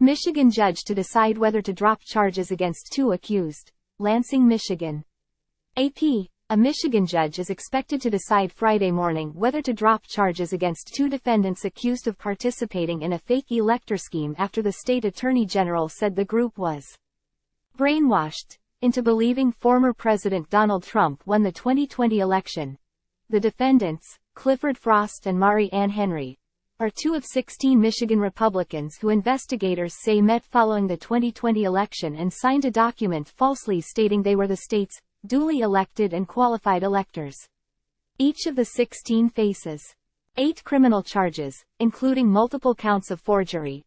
Michigan judge to decide whether to drop charges against two accused. Lansing, Michigan. AP. A Michigan judge is expected to decide Friday morning whether to drop charges against two defendants accused of participating in a fake elector scheme after the state attorney general said the group was brainwashed into believing former President Donald Trump won the 2020 election. The defendants, Clifford Frost and Mari Ann Henry, are two of 16 Michigan Republicans who investigators say met following the 2020 election and signed a document falsely stating they were the state's duly elected and qualified electors. Each of the 16 faces 8 criminal charges, including multiple counts of forgery.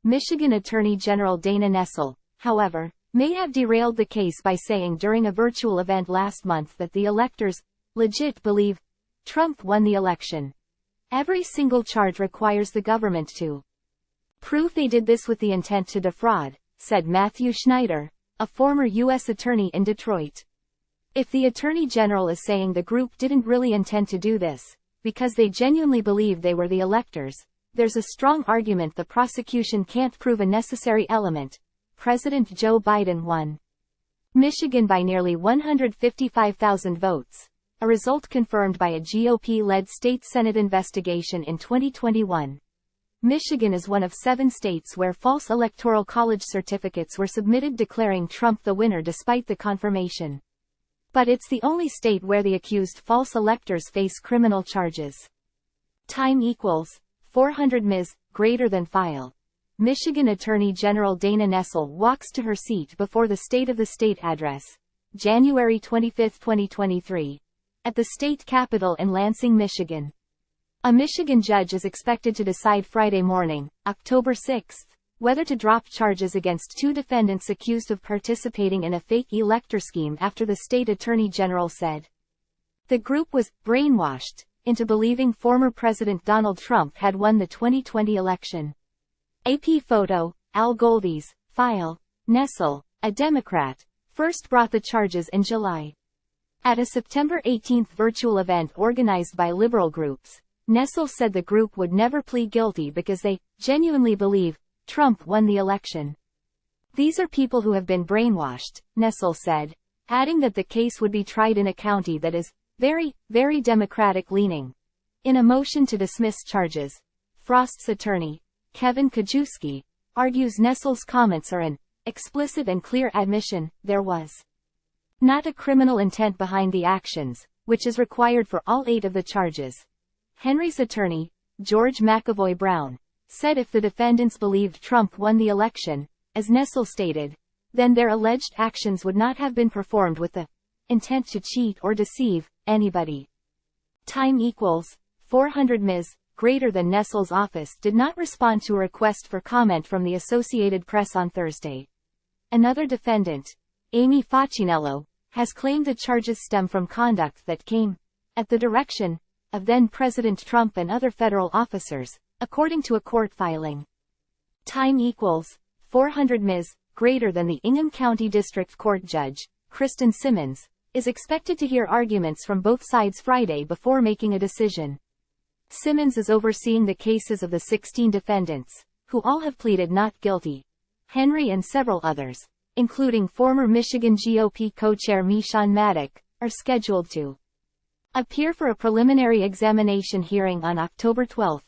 Michigan Attorney General Dana Nessel, however, may have derailed the case by saying during a virtual event last month that the electors legit believe Trump won the election. Every single charge requires the government to prove they did this with the intent to defraud, said Matthew Schneider, a former U.S. attorney in Detroit. If the Attorney General is saying the group didn't really intend to do this, because they genuinely believe they were the electors, there's a strong argument the prosecution can't prove a necessary element. President Joe Biden won Michigan by nearly 155,000 votes, a result confirmed by a GOP-led state Senate investigation in 2021. Michigan is one of 7 states where false electoral college certificates were submitted declaring Trump the winner despite the confirmation. But it's the only state where the accused false electors face criminal charges. Time equals 400 Ms. greater than file. Michigan Attorney General Dana Nessel walks to her seat before the State of the State address, January 25, 2023, at the state capitol in Lansing, Michigan. A Michigan judge is expected to decide Friday morning, October 6, whether to drop charges against two defendants accused of participating in a fake elector scheme after the state attorney general said the group was brainwashed into believing former President Donald Trump had won the 2020 election. AP photo, Al Goldy's file. Nessel, a Democrat, first brought the charges in July. At a September 18 virtual event organized by liberal groups, Nessel said the group would never plead guilty because they genuinely believe Trump won the election. These are people who have been brainwashed, Nessel said, adding that the case would be tried in a county that is very, very Democratic-leaning. In a motion to dismiss charges, Frost's attorney, Kevin Kajewski, argues Nessel's comments are an explicit and clear admission there was not a criminal intent behind the actions, which is required for all 8 of the charges. Henry's attorney, George McAvoy Brown, said if the defendants believed Trump won the election, as Nessel stated, then their alleged actions would not have been performed with the intent to cheat or deceive anybody. Time equals 400 Ms. greater than Nessel's office did not respond to a request for comment from the Associated Press on Thursday. Another defendant, Amy Facinello, has claimed the charges stem from conduct that came at the direction of then-President Trump and other federal officers, according to a court filing. Time equals 400 Ms. greater than the Ingham County District Court Judge, Kristen Simmons, is expected to hear arguments from both sides Friday before making a decision. Simmons is overseeing the cases of the 16 defendants, who all have pleaded not guilty. Henry and several others, including former Michigan GOP co-chair Mich are scheduled to appear for a preliminary examination hearing on October 12.